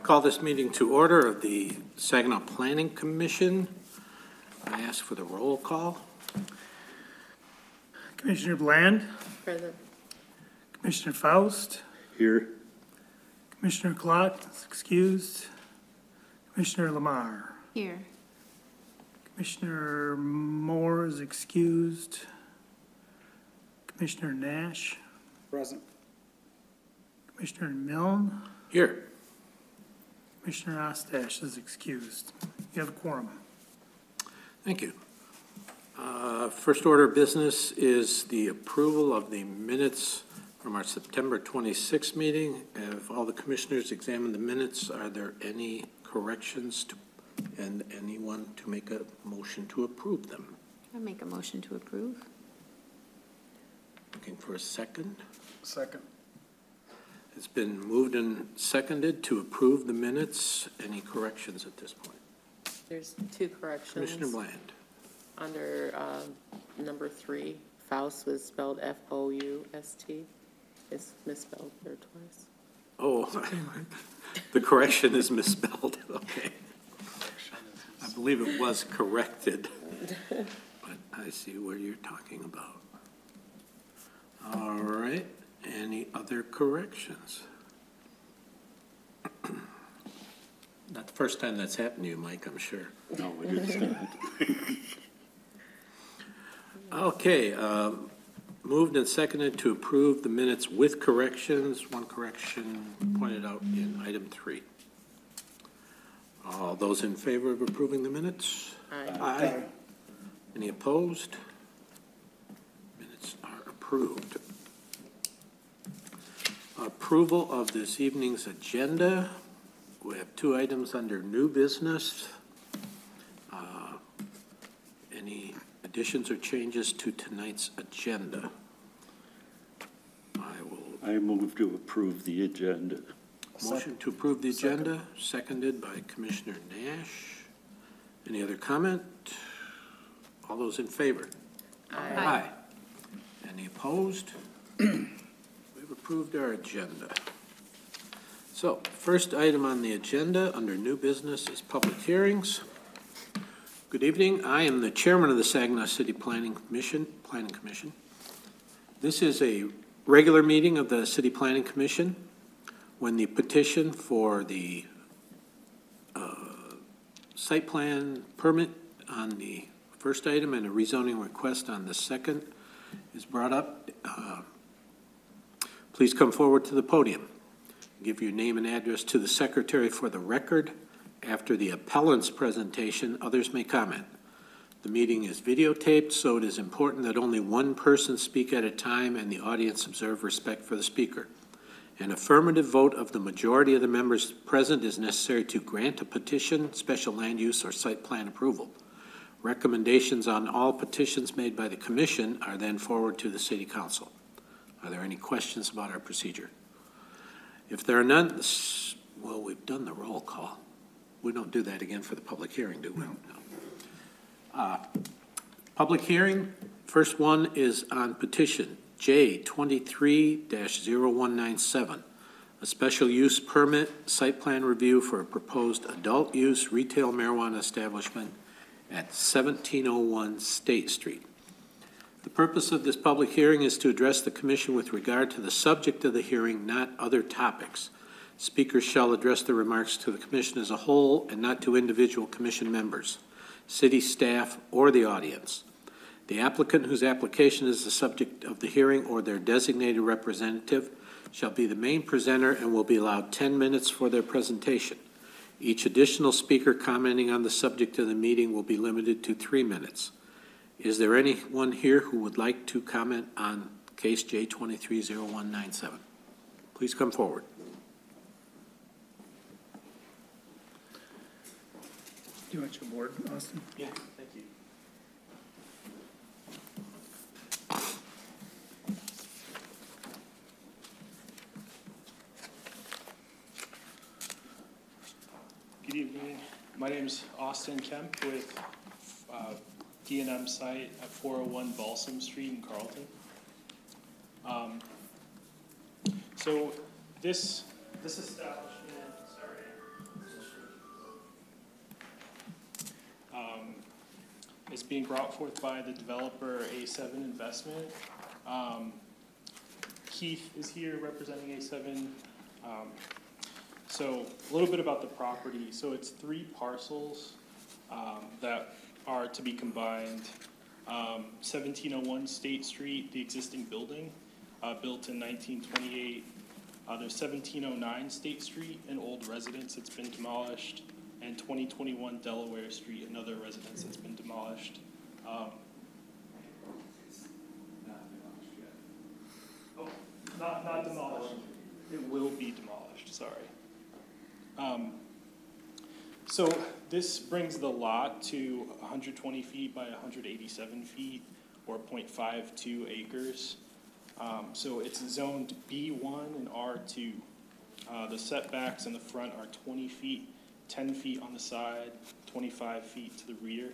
Call this meeting to order of the Saginaw Planning Commission. I ask for the roll call. Commissioner Bland. Present. Commissioner Faust. Here. Commissioner Clark is excused. Commissioner Lamar. Here. Commissioner Moore is excused. Commissioner Nash. Present. Commissioner Milne. Here. Commissioner Ostash is excused. You have a quorum. Thank you. First order of business is the approval of the minutes from our September 26th meeting. Have all the commissioners examined the minutes? Are there any corrections and anyone to make a motion to approve them? I'll make a motion to approve. Looking for a second. Second. It's been moved and seconded to approve the minutes. Any corrections at this point? There's two corrections. Commissioner Bland. Under number 3, Faust was spelled F-O-U-S-T. It's misspelled there twice. Oh, the correction is misspelled. Okay. I believe it was corrected, but I see what you're talking about. All right. Any other corrections? Not the first time that's happened to you, Mike, I'm sure. No, it is not. Okay, moved and seconded to approve the minutes with corrections. One correction pointed out in item 3. All those in favor of approving the minutes? Aye. Aye. Any opposed? Minutes are approved. Approval of this evening's agenda. We have 2 items under new business. Any additions or changes to tonight's agenda? I move to approve the agenda. Motion to approve the agenda, seconded by Commissioner Nash. Any other comment? All those in favor? Aye. Any opposed? We've approved our agenda. So, first item on the agenda under new business is public hearings. Good evening. I am the chairman of the Saginaw City Planning Commission. This is a regular meeting of the City Planning Commission when the petition for the site plan permit on the first item and a rezoning request on the second is brought up. Please come forward to the podium. Give your name and address to the secretary for the record. After the appellant's presentation, others may comment. The meeting is videotaped, so it is important that only one person speak at a time and the audience observe respect for the speaker. An affirmative vote of the majority of the members present is necessary to grant a petition, special land use, or site plan approval. Recommendations on all petitions made by the commission are then forwarded to the city council. Are there any questions about our procedure? If there are none, well, we've done the roll call. We don't do that again for the public hearing, do we? No. Public hearing, first one is on petition J23-0197, a special use permit site plan review for a proposed adult use retail marijuana establishment at 1701 State Street. The purpose of this public hearing is to address the commission with regard to the subject of the hearing, not other topics. Speakers shall address their remarks to the commission as a whole and not to individual commission members, city staff, or the audience. The applicant whose application is the subject of the hearing or their designated representative shall be the main presenter and will be allowed 10 minutes for their presentation. Each additional speaker commenting on the subject of the meeting will be limited to 3 minutes. Is there anyone here who would like to comment on case J23-0197? Please come forward. Do you want your board, Austin? Yeah, thank you. Good evening. My name is Austin Kemp with D&M site at 401 Balsam Street in Carlton. So this establishment, sorry, is being brought forth by the developer A7 Investment. Keith is here representing A7. So a little bit about the property. So it's 3 parcels that are to be combined. 1701 State Street, the existing building, built in 1928. There's 1709 State Street, an old residence that's been demolished, and 2021 Delaware Street, another residence that's been demolished. Not demolished. It will be demolished, sorry. So this brings the lot to 120 feet by 187 feet, or 0.52 acres. So it's zoned B1 and R2. The setbacks in the front are 20 feet, 10 feet on the side, 25 feet to the rear.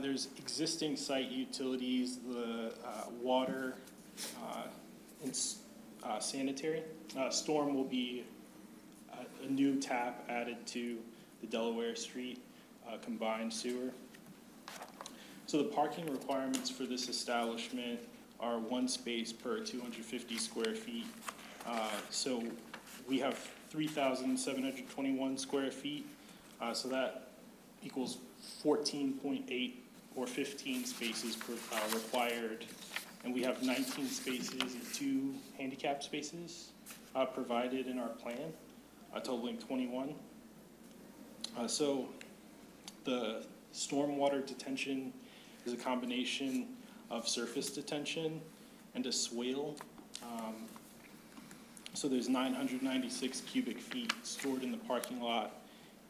There's existing site utilities, the water and sanitary. Storm will be a new tap added to the Delaware Street combined sewer. So the parking requirements for this establishment are 1 space per 250 square feet. So we have 3,721 square feet. So that equals 14.8 or 15 spaces per required. And we have 19 spaces and 2 handicap spaces provided in our plan, totaling 21. So the stormwater detention is a combination of surface detention and a swale. So there's 996 cubic feet stored in the parking lot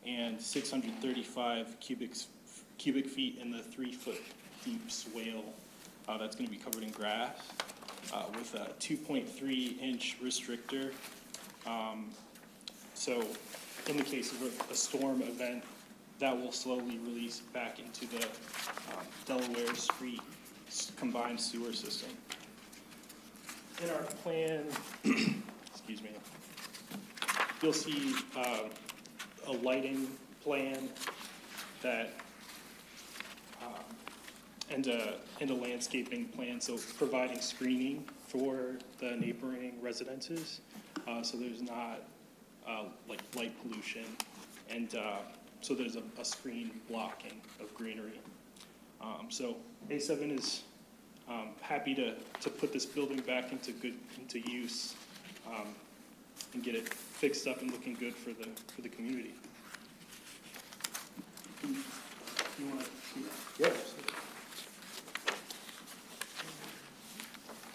and 635 cubic feet in the 3-foot deep swale that's going to be covered in grass with a 2.3-inch restrictor. So in the case of a storm event, that will slowly release back into the Delaware Street combined sewer system. In our plan, excuse me, you'll see a lighting plan that and a landscaping plan, so providing screening for the neighboring residences, so there's not like light pollution, and so there's a screen blocking of greenery. So A7 is happy to put this building back into use and get it fixed up and looking good for the community. You want to? Yeah.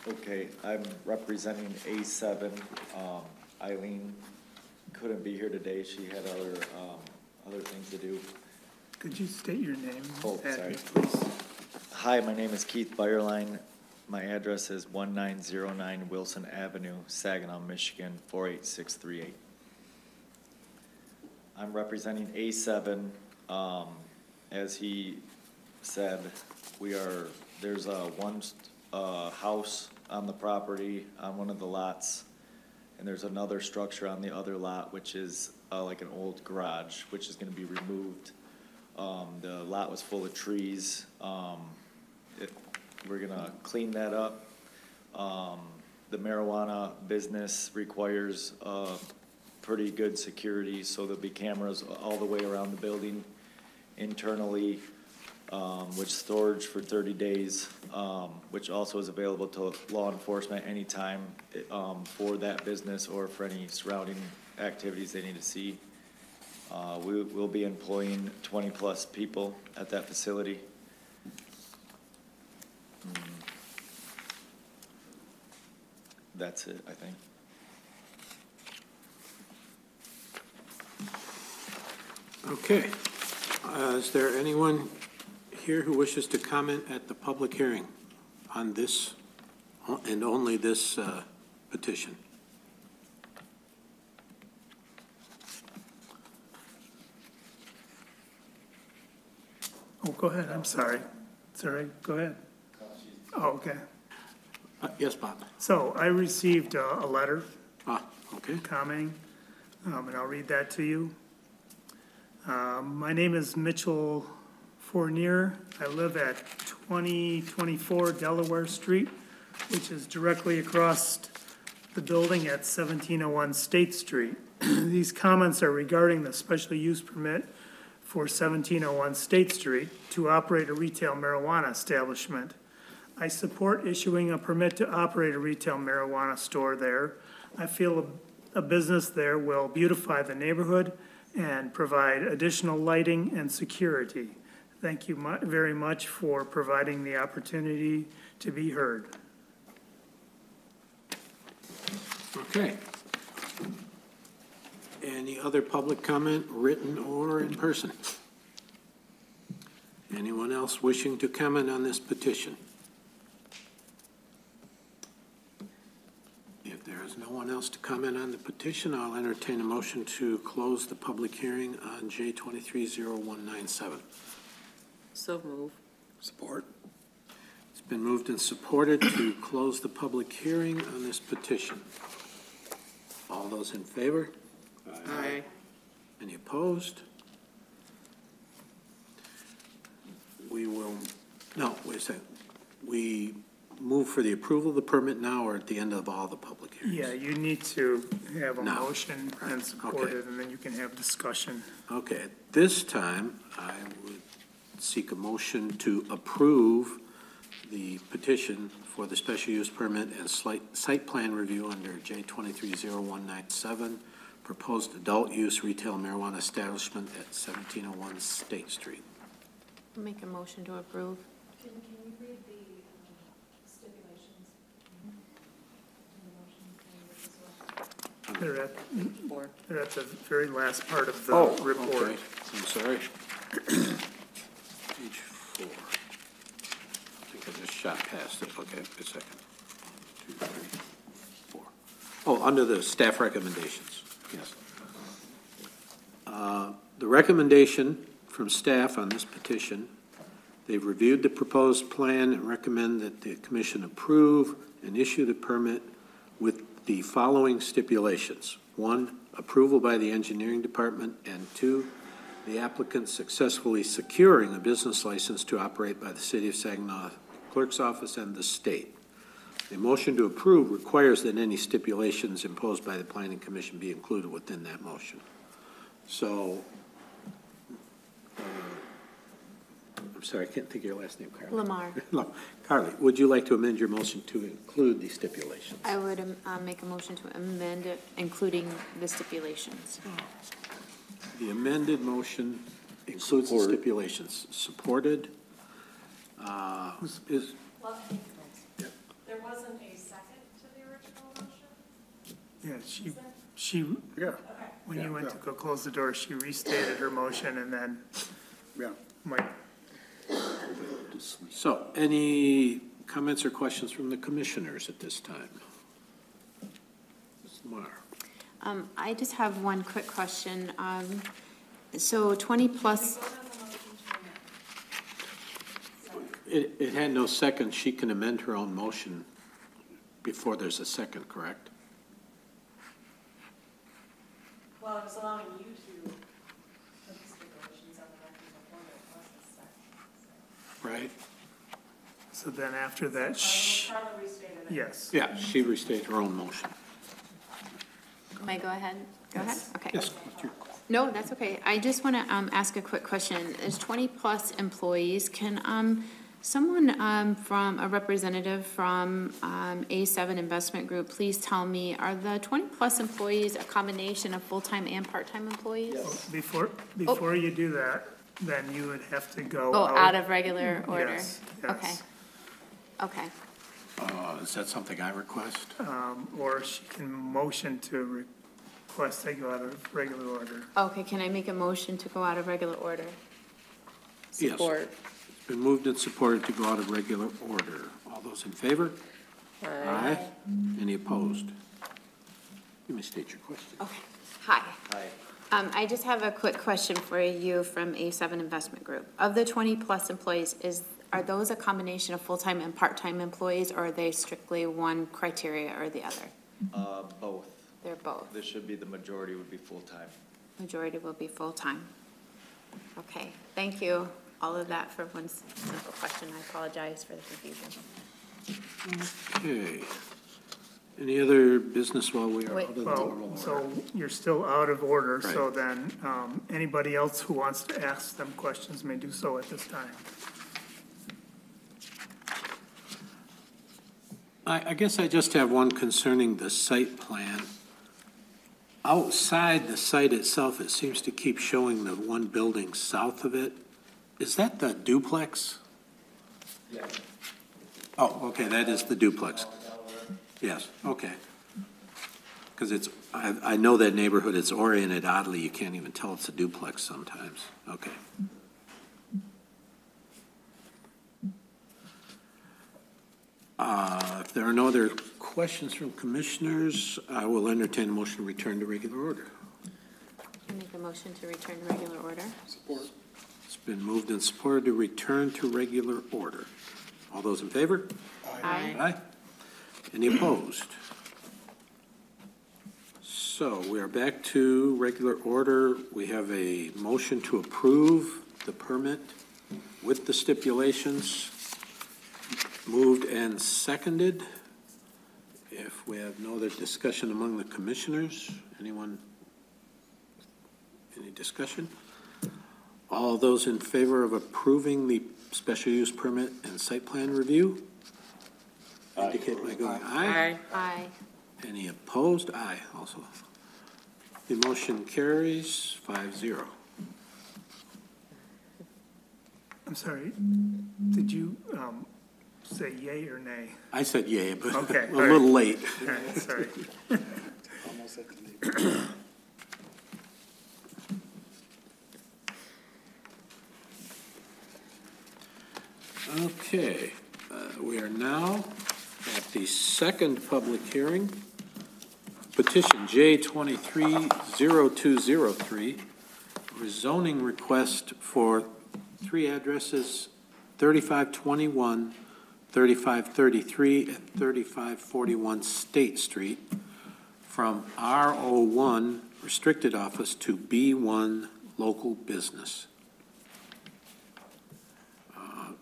Okay, I'm representing A7. Eileen couldn't be here today. She had other things to do. Could you state your name? Oh, and sorry. address, please? Hi, my name is Keith Bayerlein. My address is 1909 Wilson Avenue, Saginaw, Michigan, 48638. I'm representing A7. As he said, there's one house on the property on one of the lots, and there's another structure on the other lot, which is like an old garage, which is going to be removed. The lot was full of trees. We're going to clean that up. The marijuana business requires pretty good security, so there'll be cameras all the way around the building internally, with storage for 30 days, which also is available to law enforcement anytime for that business or for any surrounding activities they need to see. We'll be employing 20-plus people at that facility. That's it, I think. Okay. Is there anyone here who wishes to comment at the public hearing on this and only this petition? Oh, go ahead, I'm sorry. It's all right, go ahead. Oh, okay. Yes, Bob. So I received a letter Okay. commenting, and I'll read that to you. My name is Mitchell Fournier. I live at 2024 Delaware Street, which is directly across the building at 1701 State Street. These comments are regarding the special use permit for 1701 State Street to operate a retail marijuana establishment. I support issuing a permit to operate a retail marijuana store there. I feel a business there will beautify the neighborhood and provide additional lighting and security. Thank you very much for providing the opportunity to be heard. Okay. Any other public comment, written or in person? Anyone else wishing to comment on this petition? If there is no one else to comment on the petition, I'll entertain a motion to close the public hearing on J 230197. So move. Support. It's been moved and supported to close the public hearing on this petition. All those in favor? Aye. Any opposed? We will, no, wait a second. We move for the approval of the permit now or at the end of all the public hearings? Yeah, you need to have a No. motion Right. and support Okay. it, and then you can have discussion. Okay, at this time, I would seek a motion to approve the petition for the special use permit and site plan review under J 230197, proposed adult use retail marijuana establishment at 1701 State Street. Make a motion to approve. Can you read the stipulations? They're at, Four. they're at the very last part of the Oh, report. okay. I'm sorry. Page 4. I think I just shot past it. Okay, a second. 2, 3, 4. Oh, under the staff recommendations, yes. The recommendation from staff on this petition, they've reviewed the proposed plan and recommend that the commission approve and issue the permit with the following stipulations. 1, approval by the engineering department, and 2, the applicant successfully securing a business license to operate by the City of Saginaw Clerk's Office and the state. The motion to approve requires that any stipulations imposed by the Planning Commission be included within that motion. So, I'm sorry, I can't think of your last name, Carly. Lamar. No, Carly, would you like to amend your motion to include the stipulations? I would make a motion to amend it, including the stipulations. The amended motion includes the Support. stipulations. Supported. Is, Well, there wasn't a second to the original motion? Yeah, she, Yeah. Okay. when you went to go close the door, she restated her motion and then Yeah. Mike. so, any comments or questions from the commissioners at this time? Ms. Lamar? I just have one quick question. So 20 plus, Vote on the motion to amend. It had no second. She can amend her own motion before there's a second, correct? Well, I was allowing you to put the stipulations on the record before there was a second. Right? So then after that, Charlotte restated it. yes. Yeah, she restated her own motion. may I go ahead? Go ahead? Okay. Yes, what's your- No, that's okay. I just want to ask a quick question. Is 20-plus employees, can someone from, a representative from A7 Investment Group, please tell me, are the 20-plus employees a combination of full-time and part-time employees? Before you do that, then you would have to go Oh, out. out of regular order? Yes, Okay. yes. Okay. Is that something I request? Or she can motion to request they go out of regular order. Okay, can I make a motion to go out of regular order? Yes. Support. It's been moved and supported to go out of regular order. All those in favor? Aye. Any opposed? You may state your question. Okay. Hi. Hi. I just have a quick question for you from A7 Investment Group. Of the 20-plus employees, are those a combination of full-time and part-time employees, or are they strictly one criteria or the other? Both. They're both. This should be, the majority would be full-time. Majority will be full-time. Okay, thank you. all of that for one simple question. I apologize for the confusion. Okay. Any other business while we are Wait. out of the Well, oral order? so you're still out of order, so Right. then, anybody else who wants to ask them questions may do so at this time. I guess I just have one concerning the site plan. Outside the site itself, it seems to keep showing the one building south of it. Is that the duplex? Yeah. Oh, okay, that is the duplex. Yes, okay. Because it's, I know that neighborhood, it's oriented oddly, you can't even tell it's a duplex sometimes. Okay. If there are no other questions from commissioners, I will entertain a motion to return to regular order. I make a motion to return to regular order. Support. It's been moved and supported to return to regular order. All those in favor? Aye. Aye. Any opposed? So we are back to regular order. We have a motion to approve the permit with the stipulations. Moved and seconded. If we have no other discussion among the commissioners, anyone? Any discussion? All those in favor of approving the special use permit and site plan review? Indicate by going aye. Aye. Any opposed? Aye also. The motion carries 5-0. I'm sorry, did you, say yay or nay? I said yay, but Okay, a all right. little late. All right, sorry. Almost at the neighbor. Okay, we are now at the second public hearing. Petition J230203, rezoning request for three addresses, 3521, 3533, and 3541 State Street, from R01 Restricted Office to B1 Local Business.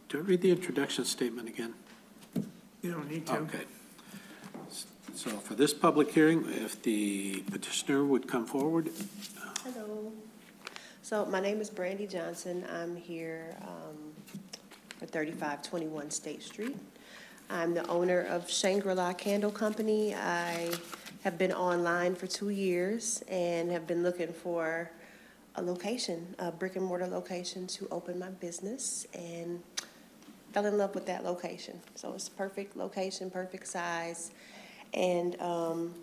Do I read the introduction statement again? You don't need to. Okay. So for this public hearing, if the petitioner would come forward. Hello. So my name is Brandy Johnson. I'm here for 3521 State Street. I'm the owner of Shangri-La Candle Company. I have been online for 2 years and have been looking for a location, a brick and mortar location to open my business, and fell in love with that location. So it's perfect location, perfect size, and I'm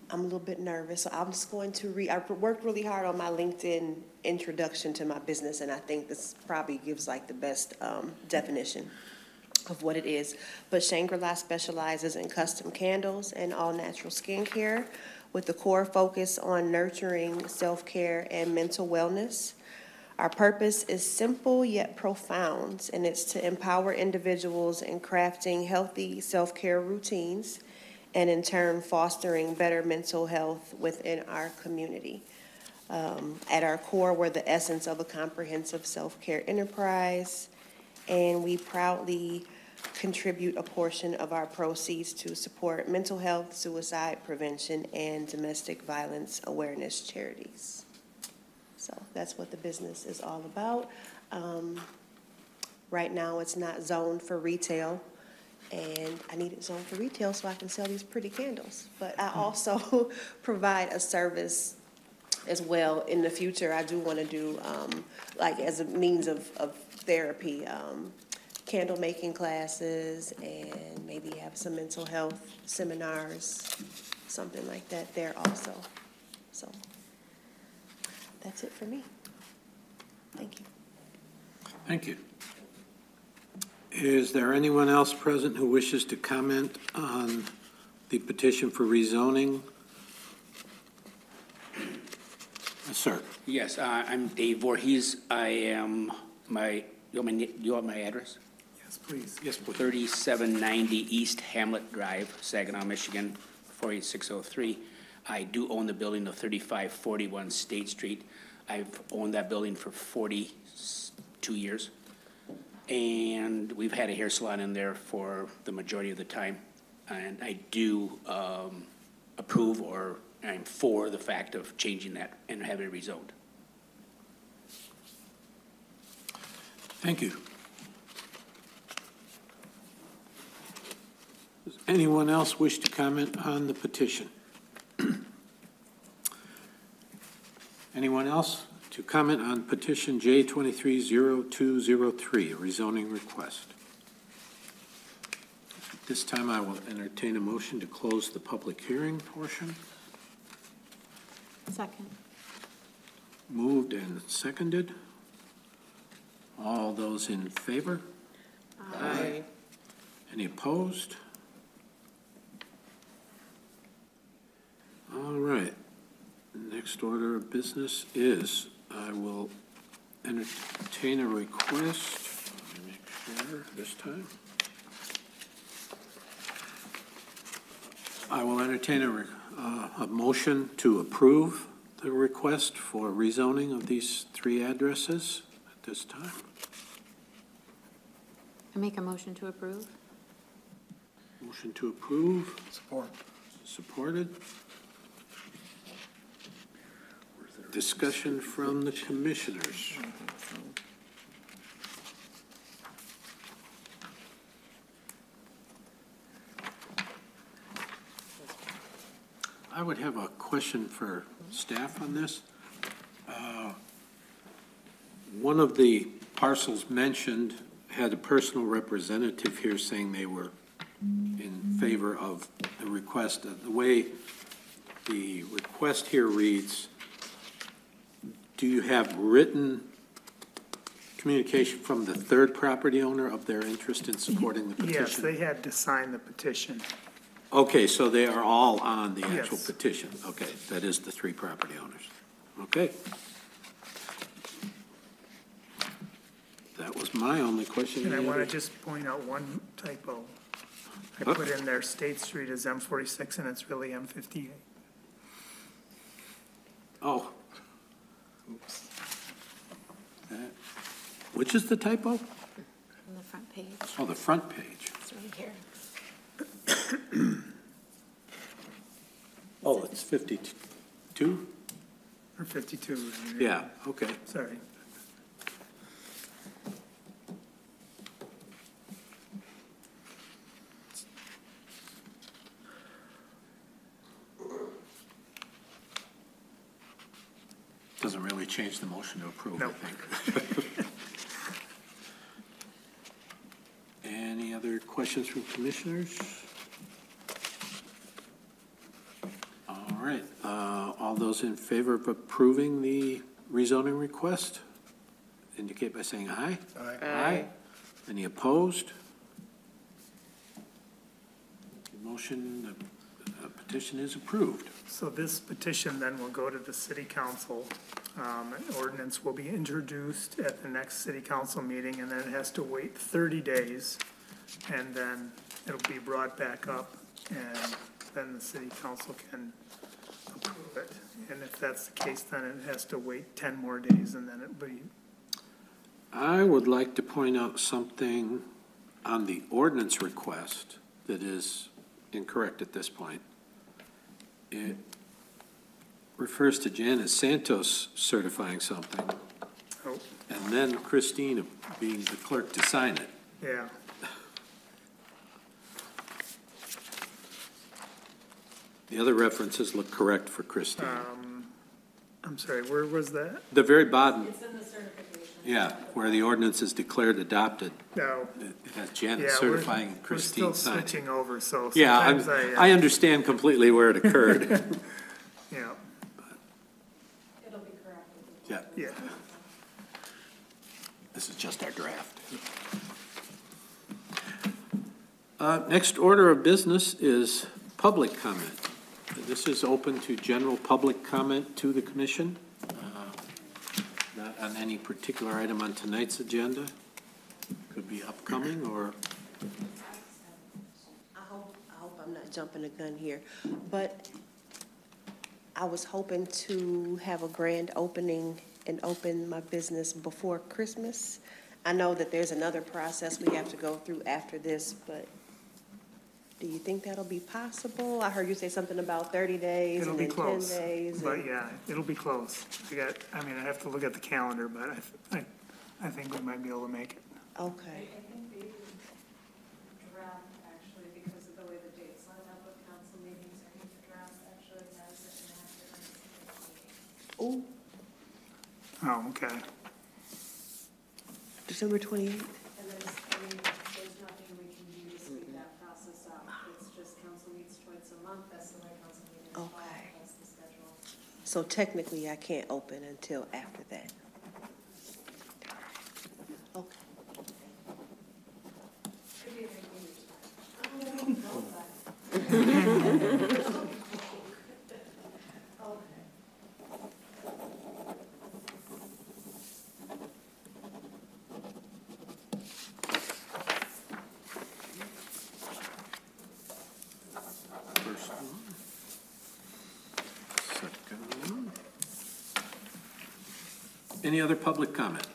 a little bit nervous, so I'm just going to I worked really hard on my LinkedIn introduction to my business, and I think this probably gives like the best definition of what it is. But Shangri-La specializes in custom candles and all-natural skincare with the core focus on nurturing self-care and mental wellness. Our purpose is simple yet profound, and it's to empower individuals in crafting healthy self-care routines and in turn fostering better mental health within our community. At our core, we're the essence of a comprehensive self-care enterprise, and we proudly contribute a portion of our proceeds to support mental health, suicide prevention, and domestic violence awareness charities. So that's what the business is all about. Right now, it's not zoned for retail, and I need it zoned for retail so I can sell these pretty candles. But I also provide a service as well. In the future, I do want to do, like as a means of therapy, candle making classes, and maybe have some mental health seminars, something like that there also. So that's it for me. Thank you. Thank you. Is there anyone else present who wishes to comment on the petition for rezoning? Sir. Yes, I'm Dave Voorhees. I am you want my address? Yes, please. Yes, please. 3790 East Hamlet Drive, Saginaw, Michigan, 48603. I do own the building of 3541 State Street. I've owned that building for 42 2 years. And we've had a hair salon in there for the majority of the time. And I do approve, or I'm for the fact of changing that and having it rezoned. Thank you. Does anyone else wish to comment on the petition? Anyone else to comment on petition J230203, a rezoning request? At this time, I will entertain a motion to close the public hearing portion. Second. Moved and seconded. All those in favor? Aye. Any opposed? All right. Next order of business is, I will entertain a request. Let me make sure this time. I will entertain a motion to approve the request for rezoning of these 3 addresses at this time. I make a motion to approve. Motion to approve, Support. supported. Discussion from the commissioners. I would have a question for staff on this. One of the parcels mentioned had a personal representative here saying they were in favor of the request. The way the request here reads, do you have written communication from the third property owner of their interest in supporting the petition? Yes, they had to sign the petition. Okay, so they are all on the actual Yes. petition. Okay, that is the 3 property owners. Okay. That was my only question. And I Any want to other- just point out one typo. I Huh? put in there State Street as M46 and it's really M58. Oh. Which is the typo? On the front page. Oh, the front page. It's right here. Oh, it's 52? Or 52. Yeah, okay. Sorry. Doesn't really change the motion to approve, I No. think. Any other questions from commissioners? All right, all those in favor of approving the rezoning request indicate by saying aye. Aye. Any opposed? The motion, the petition is approved. So this petition then will go to the city council. An ordinance will be introduced at the next city council meeting, and then it has to wait 30 days. And then it'll be brought back up, and then the city council can approve it. And if that's the case, then it has to wait 10 more days, and then it'll be, I would like to point out something on the ordinance request that is incorrect at this point. It refers to Janice Santos certifying something, oh, and then Christine being the clerk to sign it. yeah. The other references look correct for Christine. I'm sorry, where was that? The very bottom, It's in the certification. yeah, where the ordinance is declared adopted, No. it has Yeah, Janice certifying and we're Christine still signing. switching over, so Yeah, sometimes I understand completely where it occurred. yeah, It'll be corrected. Yeah, yeah. this is just our draft. Next order of business is public comment. This is open to general public comment to the commission, not on any particular item on tonight's agenda. Could be upcoming or, I hope I'm not jumping the gun here, but I was hoping to have a grand opening and open my business before Christmas. I know that there's another process we have to go through after this, but do you think that'll be possible? I heard you say something about 30 days It'll and be then 10 close, days. but and- yeah, it'll be close. I mean, I have to look at the calendar, but I think we might be able to make it. Okay, I think they draft, actually, because of the way the dates line up with council meetings, I think the draft actually has it enacted on the meeting. oh, Oh, okay. December 28th? And there's, I mean, there's nothing we can do to speed that process up. It's just council meets twice a month, that's the way council meetings fall, Okay. that's the schedule. So technically, I can't open until after that. Okay. Could be a big meeting. Okay. First one. Second one. Any other public comment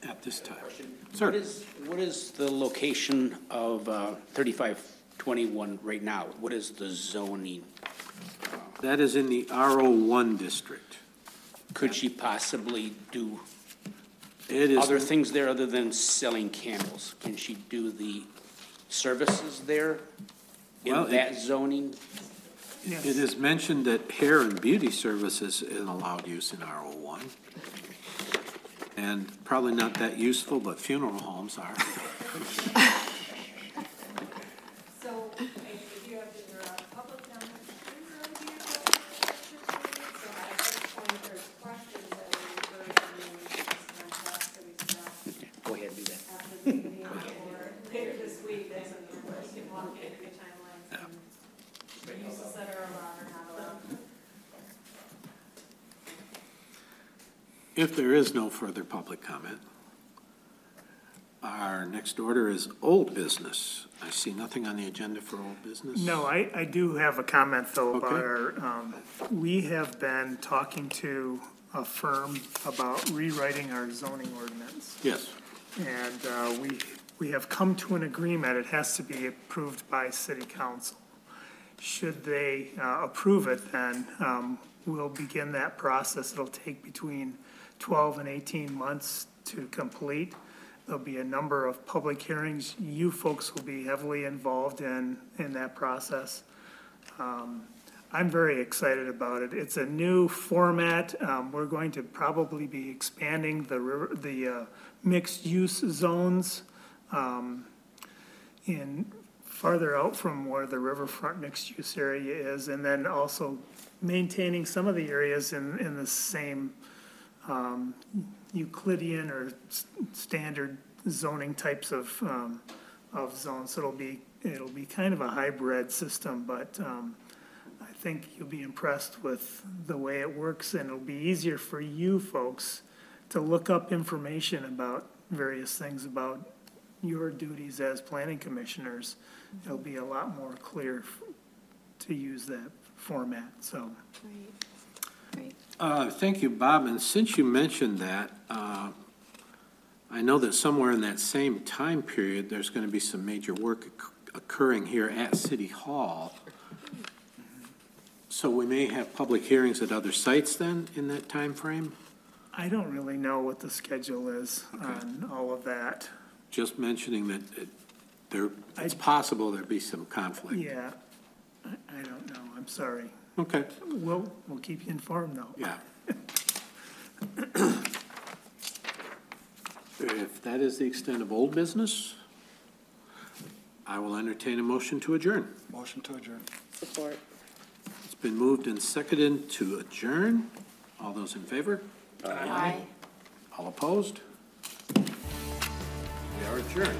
at this time? Sir? What is the location of 3521 right now? What is the zoning? That is in the RO1 district. Could she possibly do It is. other things there other than selling candles? Can she do the services there Well, in that zoning? It is mentioned that hair and beauty services is an allowed use in RO1. And probably not that useful, but funeral homes are. So, if you have your public comment, shouldn't really be a question, so at this point, there's questions that are referred to me, just contact city staff Go ahead and do that. after the meeting or later this week, and we can walk you through timelines and uses that are allowed or not allowed. If there is no further public comment, our next order is old business. I see nothing on the agenda for old business. No, I do have a comment, though, about Okay. our, we have been talking to a firm about rewriting our zoning ordinance. Yes. And we have come to an agreement, it has to be approved by city council. Should they approve it, then we'll begin that process. It'll take between 12 and 18 months to complete. There'll be a number of public hearings. You folks will be heavily involved in that process. I'm very excited about it. It's a new format. We're going to probably be expanding the mixed-use zones in farther out from where the riverfront mixed-use area is, and then also maintaining some of the areas in the same Euclidean or standard zoning types of zones. So it'll be kind of a hybrid system, but I think you'll be impressed with the way it works, and it'll be easier for you folks to look up information about various things about your duties as planning commissioners. It'll be a lot more clear to use that format, so. Great. Thank you, Bob. And since you mentioned that, I know that somewhere in that same time period, there's going to be some major work occurring here at City Hall. So we may have public hearings at other sites then in that time frame? I don't really know what the schedule is on all of that. Just mentioning that it's possible there'd be some conflict. Yeah, I don't know, I'm sorry. Okay, We'll keep you informed, though. yeah. If that is the extent of old business, I will entertain a motion to adjourn. Motion to adjourn. Support. It's been moved and seconded to adjourn. All those in favor? Aye. All opposed? We are adjourned.